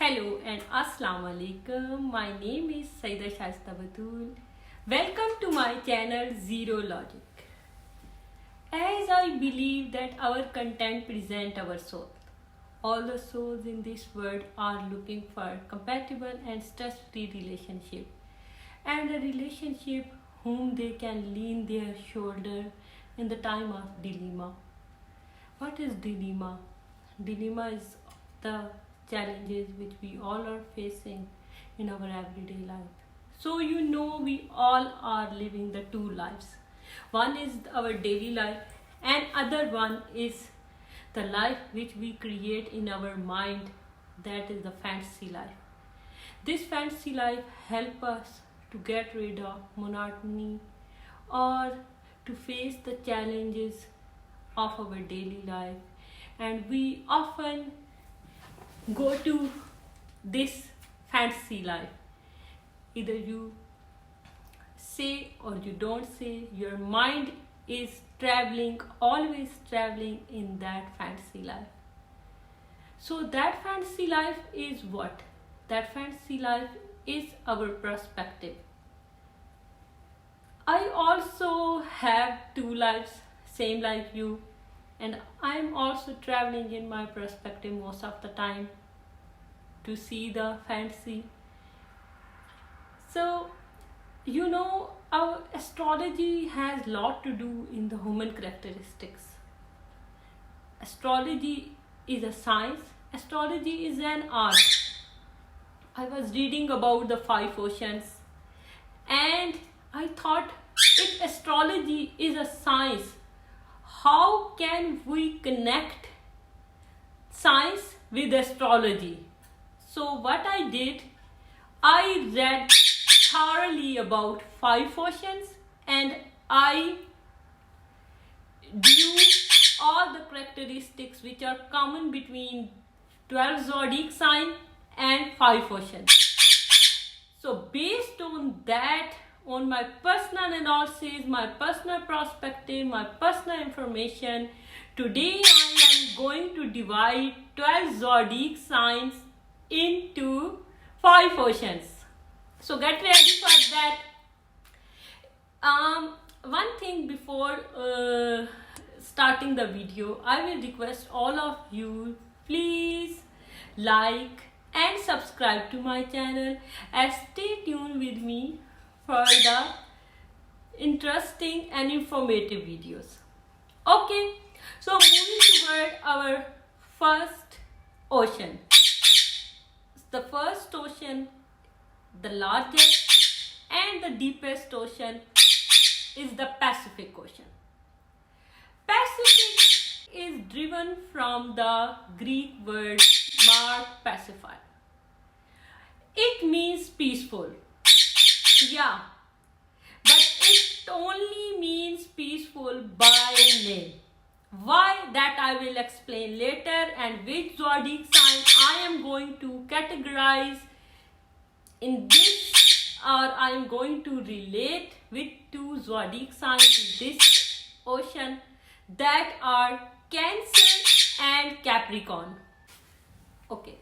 Hello and Assalamu alaikum. My name is Saida Shasta Batul. Welcome to my channel Zero Logic. As I believe that our content present our soul. All the souls in this world are looking for compatible and stress-free relationship and a relationship whom they can lean their shoulder in the time of dilemma. What is dilemma? Dilemma is the challenges which we all are facing in our everyday life. So we all are living the two lives. One is our daily life and other one is the life which we create in our mind, that is the fantasy life. This fantasy life help us to get rid of monotony or to face the challenges of our daily life, and we often go to this fantasy life. Either you say or you don't say, your mind is traveling, always traveling in that fantasy life. So that fantasy life is what? That fantasy life is our perspective. I also have two lives, same like you, and I'm also traveling in my perspective most of the time to see the fantasy. So our astrology has lot to do in the human characteristics. Astrology is a science. Astrology is an art. I was reading about the five oceans and I thought, if astrology is a science, how can we connect science with astrology? So what I did, I read thoroughly about five oceans and I drew all the characteristics which are common between 12 zodiac sign and five oceans. So based on that, on my personal analysis, my personal perspective, my personal information, today I am going to divide 12 zodiac signs into five oceans. So get ready for that. One thing before starting the video, I will request all of you, please like and subscribe to my channel and stay tuned with me for the interesting and informative videos. Okay, so moving toward our first ocean. The first ocean, the largest and the deepest ocean, is the Pacific Ocean. Pacific is driven from the Greek word Mar Pacify. It means peaceful. Yeah, but it only means peaceful by name. Why, that I will explain later, and which zodiac sign I am going to categorize in this, or I am going to relate with two zodiac signs in this ocean, that are Cancer and Capricorn. Okay,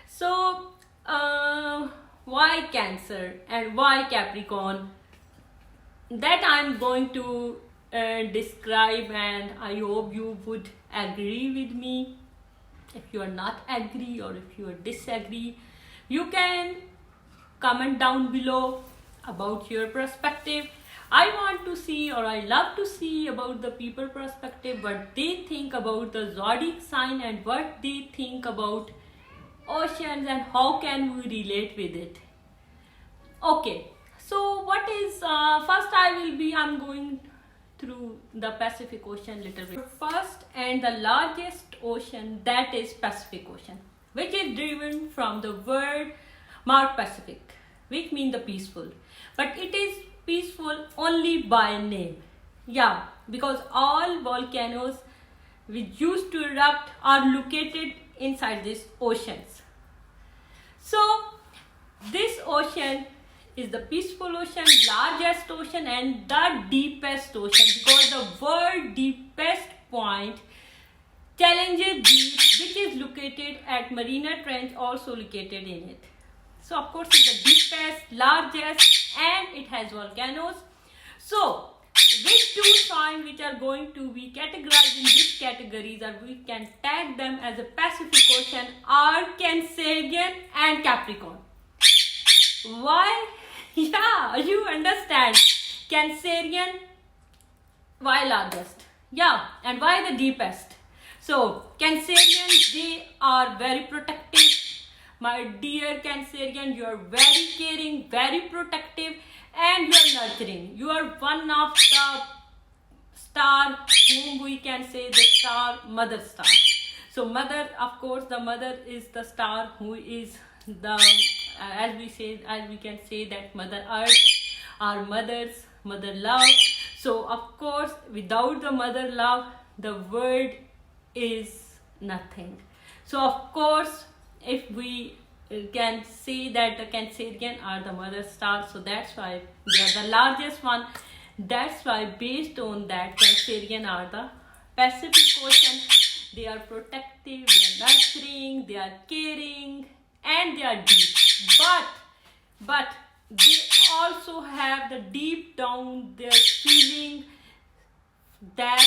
so why Cancer and why Capricorn? That I am going to describe, and I hope you would agree with me. If you are not agree or if you are disagree, you can comment down below about your perspective. I want to see, or I love to see, about the people perspective, what they think about the zodiac sign and what they think about oceans and how can we relate with it. Okay, so what is first I'm going through the Pacific Ocean little bit. First and the largest ocean, that is Pacific Ocean, which is driven from the word Mar Pacific, which means the peaceful. But it is peaceful only by name. Yeah, because all volcanoes which used to erupt are located inside these oceans. So this ocean is the peaceful ocean, largest ocean and the deepest ocean, because the word deepest point Challenger Deep, which is located at Mariana Trench, also located in it. So of course it's the deepest, largest, and it has volcanoes. So which two signs which are going to be categorized in these categories, or we can tag them as a Pacific Ocean, are Cancerian and Capricorn. Why? Yeah, you understand. Cancerian, why largest? Yeah, and why the deepest? So Cancerians, they are very protective. My dear Cancerian, you are very caring, very protective, and you are nurturing. You are one of the star whom we can say the star, mother star. So mother, of course, the mother is the star who is the as we can say that Mother Earth, our mothers, mother love. So of course, without the mother love, the world is nothing. So of course, if we can say that the Cancerian are the mother star, so that's why they are the largest one. That's why based on that, Cancerian are the Pacific Ocean. They are protective, they are nurturing, they are caring, and they are deep. But they also have the deep down their feeling that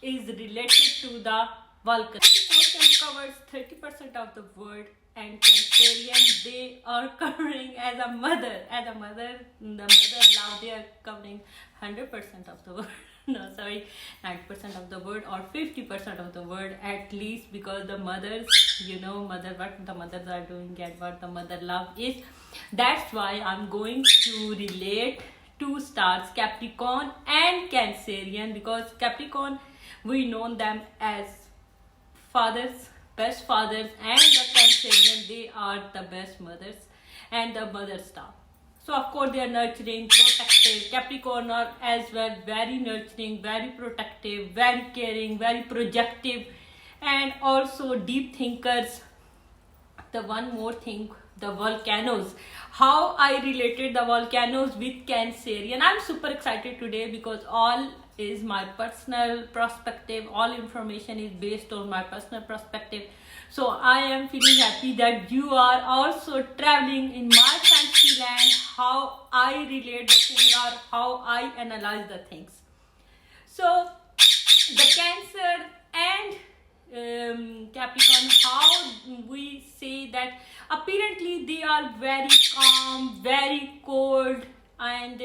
is related to the Vulcan. The ocean covers 30% of the world, and Cancerian, they are covering as a mother, the mother love, they are covering 100% of the world. No, sorry, 90% of the world or 50% of the world at least, because the mothers, what the mothers are doing and what the mother love is. That's why I'm going to relate two stars, Capricorn and Cancerian, because Capricorn, we know them as fathers, best fathers, and the Cancerian, they are the best mothers and the mother star. So of course they are nurturing, protective. Capricorn are as well very nurturing, very protective, very caring, very projective, and also deep thinkers. The one more thing, the volcanoes. How I related the volcanoes with Cancerian. I'm super excited today because all is my personal perspective. All information is based on my personal perspective. So I am feeling happy that you are also traveling in my fantasy land, how I relate the thing or how I analyze the things. So the Cancer and Capricorn, how we say that apparently they are very calm, very cold, and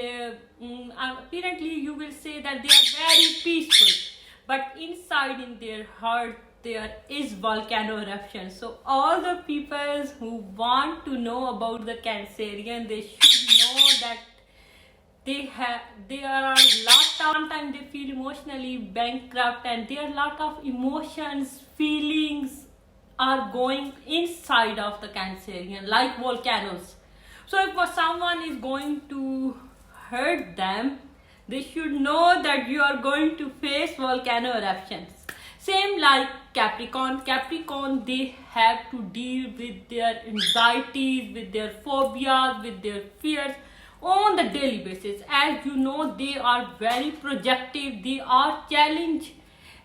apparently you will say that they are very peaceful, but inside in their heart there is volcano eruption. So all the people who want to know about the Cancerian, they should know that there are a lot of sometimes they feel emotionally bankrupt, and there are a lot of emotions, feelings are going inside of the Cancerian like volcanoes. So if someone is going to hurt them, they should know that you are going to face volcano eruptions. Same like Capricorn. Capricorn, they have to deal with their anxieties, with their phobias, with their fears on the daily basis. As you know, they are very projective, they are challengers,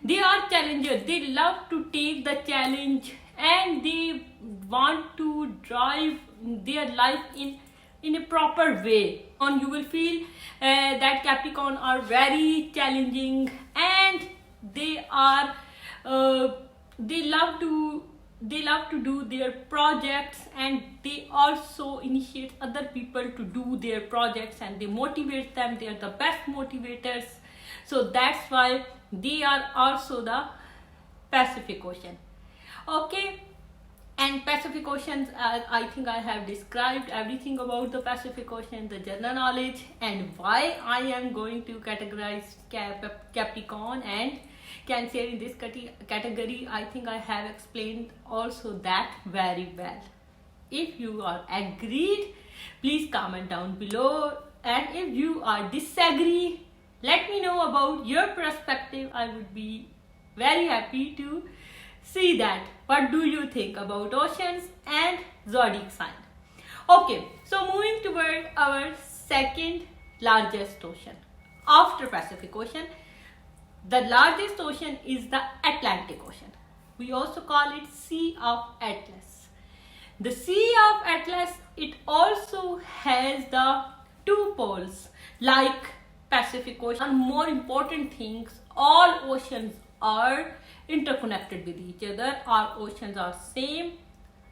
they love to take the challenge, and they want to drive their life in a proper way. And you will feel that Capricorn are very challenging, and they are they love to do their projects, and they also initiate other people to do their projects, and they motivate them. They are the best motivators. So that's why they are also the Pacific Ocean. Okay, and Pacific Oceans, I think I have described everything about the Pacific Ocean, the general knowledge, and why I am going to categorize Capricorn and Cancer in this category. I think I have explained also that very well. If you are agreed, please comment down below, and if you are disagree, let me know about your perspective. I would be very happy to see that. What do you think about oceans and zodiac sign? Okay, so moving toward our second largest ocean after Pacific Ocean, The largest ocean is the Atlantic Ocean. We also call it Sea of Atlas. The Sea of Atlas, it also has the two poles like Pacific Ocean. And more important things, all oceans are interconnected with each other. All oceans are same.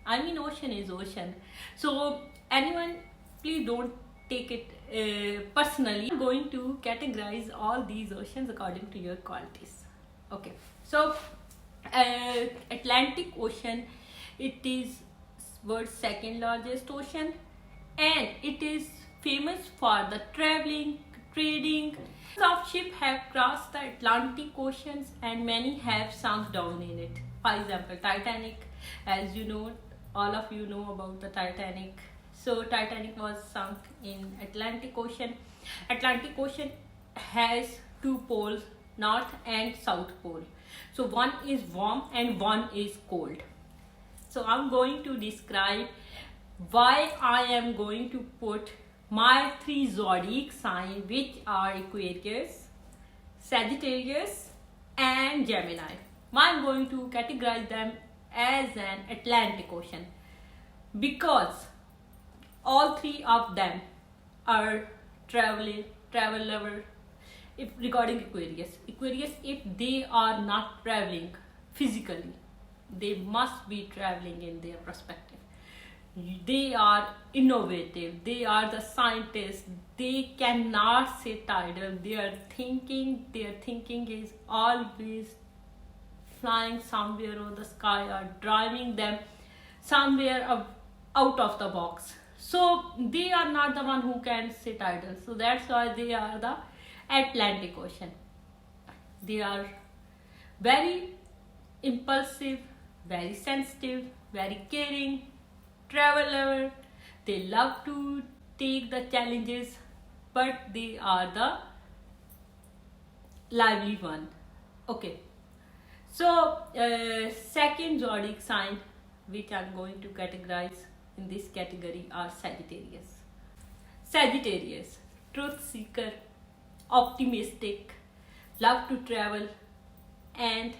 I mean, ocean is ocean. So anyone, please don't take it personally. I'm going to categorize all these oceans according to your qualities. Okay, so Atlantic Ocean, it is world's second largest ocean, and it is famous for the traveling, trading. Of ships have crossed the Atlantic Oceans and many have sunk down in it. For example, Titanic, as you know, all of you know about the Titanic. So Titanic was sunk in Atlantic Ocean. Atlantic Ocean has two poles, north and south pole. So one is warm and one is cold. So I'm going to describe why I am going to put my three zodiac signs, which are Aquarius, Sagittarius and Gemini. I'm going to categorize them as an Atlantic Ocean because all three of them are travel lover. If regarding Aquarius, if they are not traveling physically, they must be traveling in their perspective. They are innovative, they are the scientists, they cannot sit idle. Their thinking is always flying somewhere on the sky or driving them somewhere out of the box. So they are not the one who can sit idle. So that's why they are the Atlantic Ocean. They are very impulsive, very sensitive, very caring, travel lover. They love to take the challenges, but they are the lively one. Okay, so second zodiac sign which I'm going to categorize in this category are Sagittarius. Sagittarius, truth seeker, optimistic, love to travel, and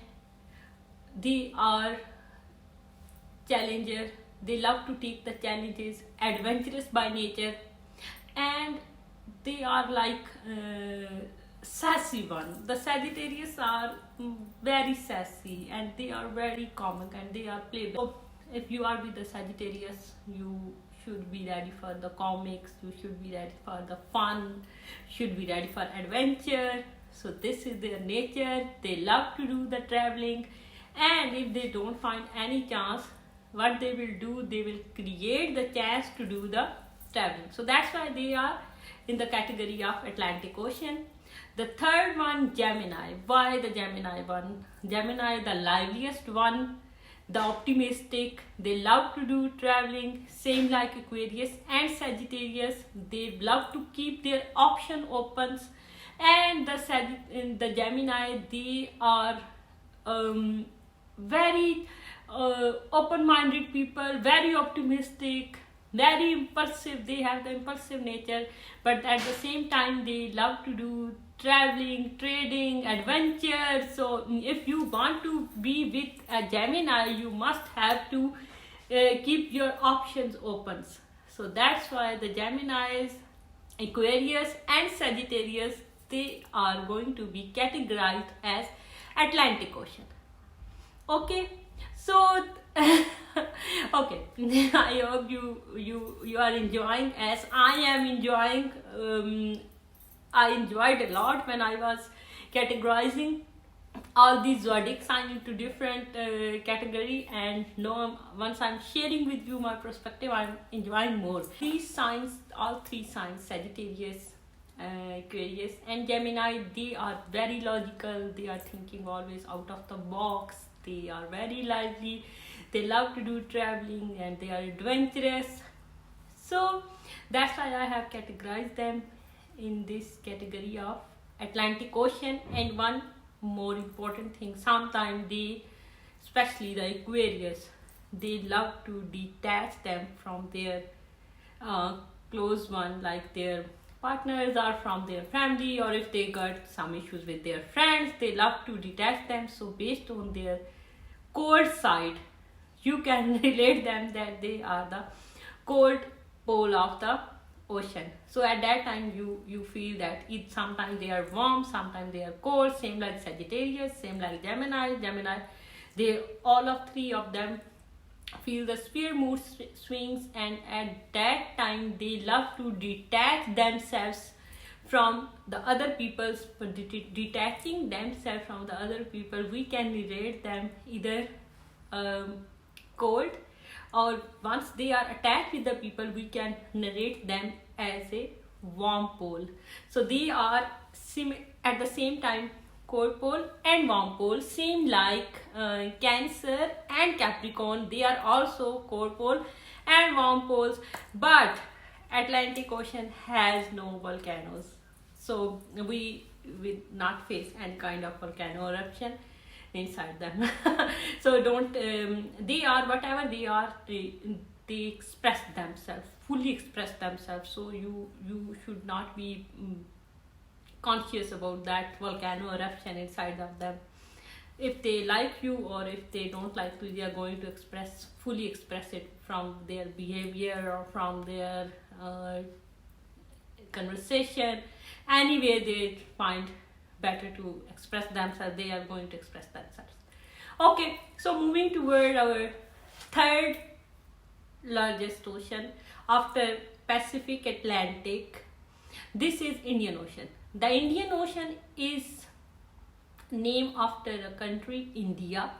they are challenger. They love to take the challenges, adventurous by nature, and they are like sassy one. The Sagittarius are very sassy and they are very comic and they are playful. So if you are with the Sagittarius, you should be ready for the comics, you should be ready for the fun, should be ready for adventure. So this is their nature. They love to do the traveling, and if they don't find any chance, what they will do, they will create the chance to do the traveling. So that's why they are in the category of Atlantic Ocean. The third one, Gemini. Why the Gemini one? Gemini, the liveliest one, the optimistic. They love to do traveling, same like Aquarius and Sagittarius. They love to keep their option opens, and the Gemini, they are very open-minded people, very optimistic, very impulsive. They have the impulsive nature, but at the same time they love to do traveling, trading, adventure. So if you want to be with a Gemini, you must have to keep your options open. So that's why the Geminis, Aquarius and Sagittarius, they are going to be categorized as Atlantic Ocean. Okay, so okay, I hope you are enjoying as I am enjoying. I enjoyed a lot when I was categorizing all these zodiac signs into different category, and now once I'm sharing with you my perspective, I'm enjoying more. These signs, all three signs, Sagittarius, Aquarius and Gemini, they are very logical. They are thinking always out of the box. They are very lively. They love to do traveling and they are adventurous. So that's why I have categorized them in this category of Atlantic Ocean. And one more important thing, sometimes they, especially the Aquarius, they love to detach them from their close one, like their partners or from their family, or if they got some issues with their friends, they love to detach them. So based on their cold side, you can relate them that they are the cold pole of the ocean. So at that time you feel that it sometimes they are warm, sometimes they are cold. Same like Sagittarius, same like Gemini. They all of three of them feel the severe mood swings, and at that time they love to detach themselves from the other people's. Detaching themselves from the other people, we can relate them either cold, or once they are attached with the people, we can narrate them as a warm pole. So they are at the same time cold pole and warm pole, same like Cancer and Capricorn. They are also cold pole and warm poles, but Atlantic Ocean has no volcanoes, so we will not face any kind of volcano eruption inside them. So don't they are whatever they are, they express themselves, fully express themselves. So you should not be conscious about that volcano eruption inside of them. If they like you or if they don't like you, they are going to fully express it from their behavior or from their conversation. Anyway, they find better to express themselves, they are going to express themselves. Okay, so moving toward our third largest ocean after Pacific, Atlantic, this is Indian Ocean. The Indian Ocean is named after a country, India,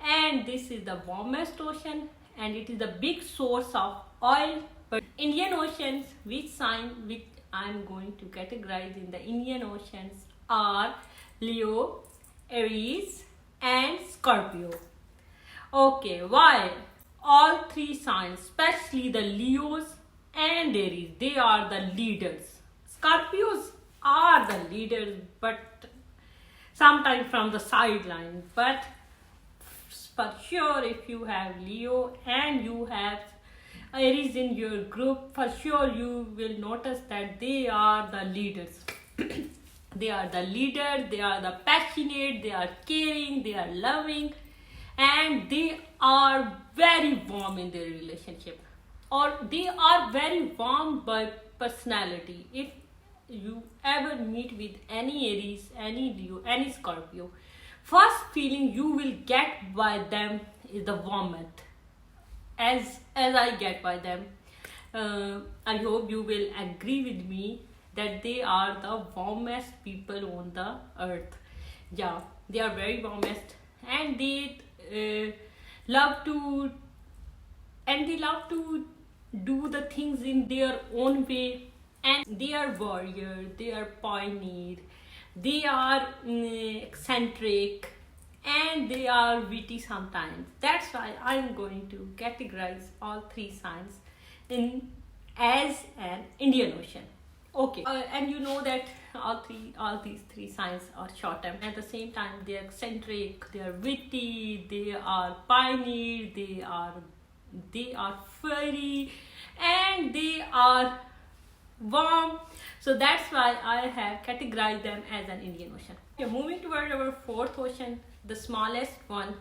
and this is the warmest ocean, and it is the big source of oil. But Indian Oceans, which I'm going to categorize in the Indian Oceans are Leo, Aries and Scorpio. Okay, why? All three signs, especially the Leos and Aries, they are the leaders. Scorpios are the leaders, but sometimes from the sideline. But for sure, if you have Leo and you have Aries in your group, for sure you will notice that they are the leaders. They are the leader, they are the passionate, they are caring, they are loving, and they are very warm in their relationship, or they are very warm by personality. If you ever meet with any Aries, any Leo, any Scorpio, first feeling you will get by them is the warmth, as I get by them. I hope you will agree with me that they are the warmest people on the earth. Yeah, they are very warmest, and they love to do the things in their own way, and they are warrior, they are pioneer, they are eccentric, and they are witty sometimes. That's why I'm going to categorize all three signs in as an Indian Ocean. Okay, and you know that all these three signs are short term. At the same time, they are eccentric, they are witty, they are pioneer, they are furry, and they are warm. So that's why I have categorized them as an Indian Ocean. Okay, moving toward our fourth ocean, the smallest one,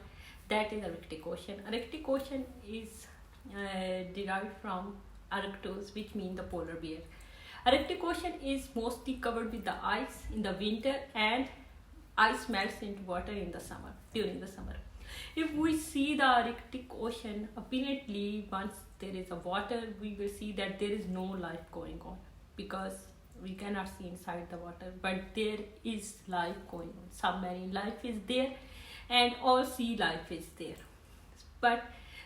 that is Arctic Ocean. Arctic Ocean is derived from Arctos, which means the polar bear. Arctic Ocean is mostly covered with the ice in the winter, and ice melts into water in the summer, during the summer. If we see the Arctic Ocean, apparently once there is a water, we will see that there is no life going on, because we cannot see inside the water, but there is life going on. Submarine life is there, and all sea life is there. But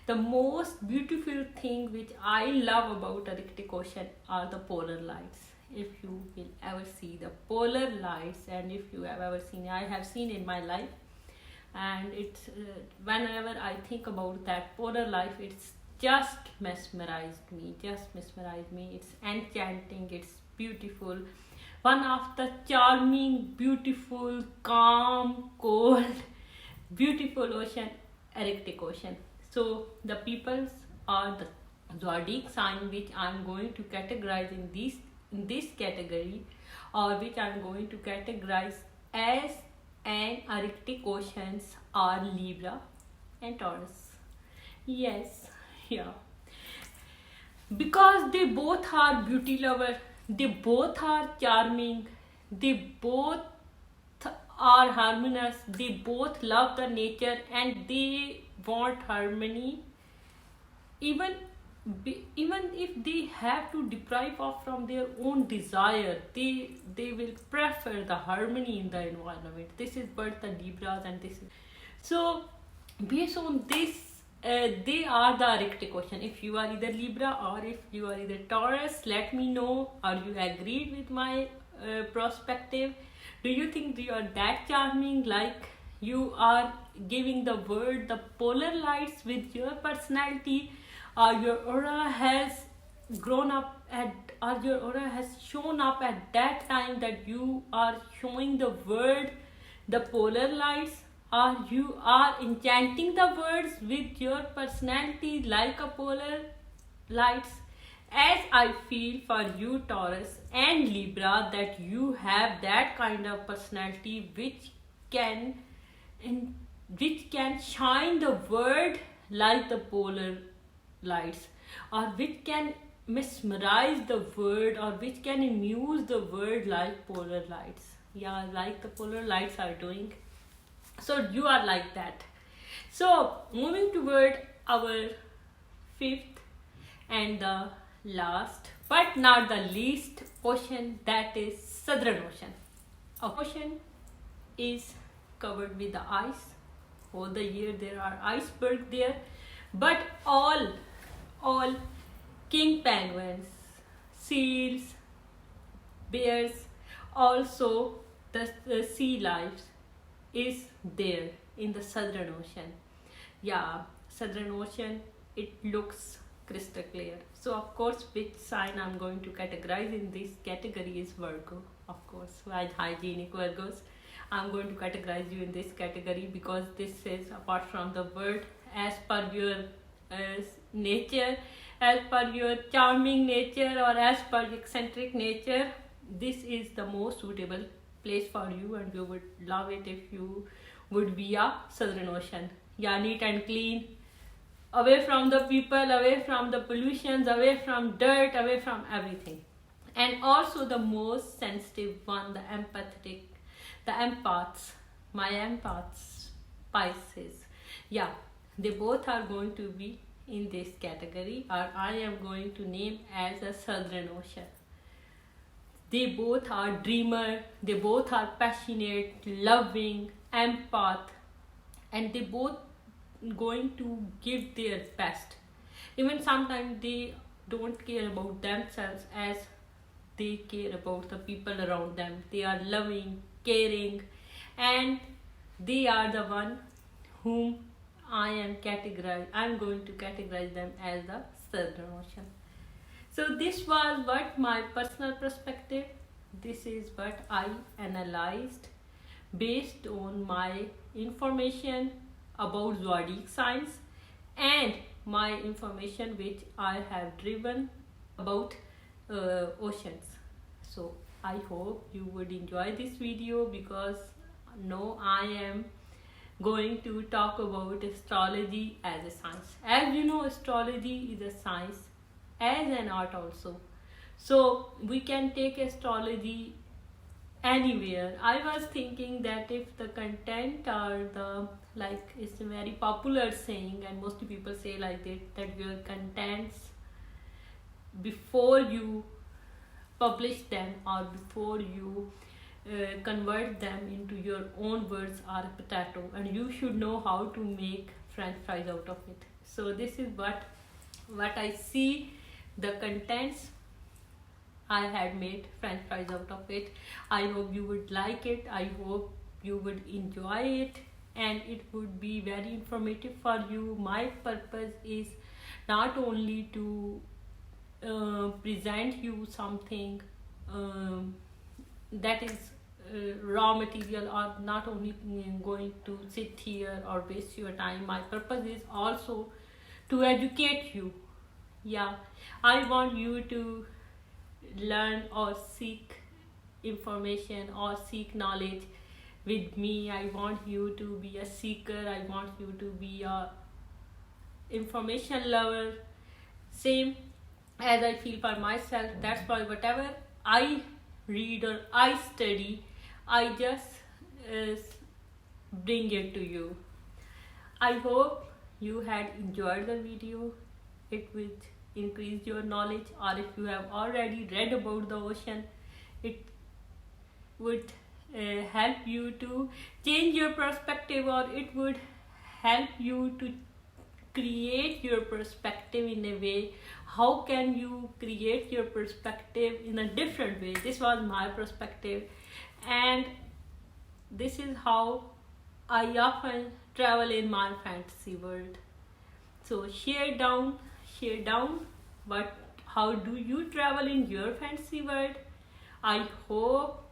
the most beautiful thing which I love about Arctic Ocean are the polar lights. If you will ever see the polar lights, and if you have ever seen, I have seen in my life, and it's whenever I think about that polar life, it's just mesmerized me. It's enchanting, it's beautiful. One of the charming, beautiful, calm, cold, beautiful ocean, Arctic Ocean. So the peoples are the zodiac sign which I'm going to categorize in these in this category, or which I'm going to categorize as an Arctic Oceans, are Libra and Taurus. Yes, yeah. Because they both are beauty lover, they both are charming, they both are harmonious, they both love the nature and they want harmony. Even even if they have to deprive of from their own desire, they will prefer the harmony in the environment. This is what the Libras, and this is so based on this, they are the Arctic Ocean. If you are either Libra or if you are either Taurus, let me know. Are you agreed with my perspective? Do you think you are that charming, like you are giving the world the polar lights with your personality, or your aura has grown up at, or your aura has shown up at that time that you are showing the world the polar lights, or you are enchanting the words with your personality like a polar lights? As I feel for you Taurus and Libra, that you have that kind of personality which can shine the world like the polar lights, or which can mesmerize the world, or which can amuse the world like polar lights. Yeah, like the polar lights are doing. So you are like that. So moving toward our fifth and the last but not the least ocean, that is Southern Ocean. Ocean is covered with the ice. All the year there are icebergs there, but all king penguins, seals, bears, also the sea life is there in the Southern Ocean. Yeah, Southern Ocean, it looks crystal clear. So of course, which sign I'm going to categorize in this category is Virgo. Of course, as hygienic Virgos, I'm going to categorize you in this category, because this is apart from the word, as per your nature, as per your charming nature, or as per eccentric nature, this is the most suitable place for you, and you would love it if you would be a Southern Ocean. Yeah, neat and clean, away from the people, away from the pollutions, away from dirt, away from everything. And also the most sensitive one, the empathetic, the empaths, my empaths, Pisces. Yeah, they both are going to be in this category, or I am going to name as a Southern Ocean. They both are dreamer, they both are passionate, loving, empath, and they both going to give their best. Even sometimes they don't care about themselves as they care about the people around them. They are loving, caring, and they are the one whom I'm going to categorize them as the Southern Ocean. So this was what my personal perspective. This is what I analyzed based on my information about zodiac signs and my information which I have driven about oceans. So I hope you would enjoy this video, because now I am going to talk about astrology as a science. As you know, astrology is a science as an art also. So we can take astrology anywhere. I was thinking that if the content or the, like, it's a very popular saying, and most people say like that your contents, before you publish them or before you convert them into your own words, are a potato, and you should know how to make french fries out of it. So this is what I see, the contents. I had made french fries out of it. I hope you would like it, I hope you would enjoy it, and it would be very informative for you. My purpose is not only to present you something that is raw material, or not only going to sit here or waste your time. My purpose is also to educate you. Yeah, I want you to learn or seek information or seek knowledge with me. I want you to be a seeker. I want you to be a information lover. Same as I feel for myself. That's why whatever I read or I study, I just bring it to you. I hope you had enjoyed the video. It will increase your knowledge, or if you have already read about the ocean, it would help you to change your perspective, or it would help you to create your perspective in a way. How can you create your perspective in a different way? This was my perspective, and this is how I often travel in my fantasy world. So share down but how do you travel in your fantasy world? I hope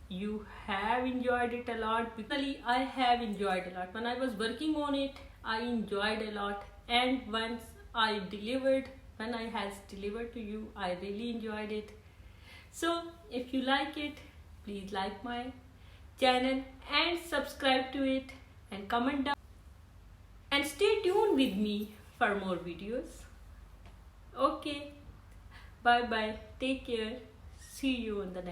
you have enjoyed it a lot. Personally, I have enjoyed a lot. When I was working on it, I enjoyed a lot, and when I has delivered to you, I really enjoyed it. So if you like it, please like my channel and subscribe to it and comment down, and stay tuned with me for more videos. Okay, bye bye, take care, see you on the next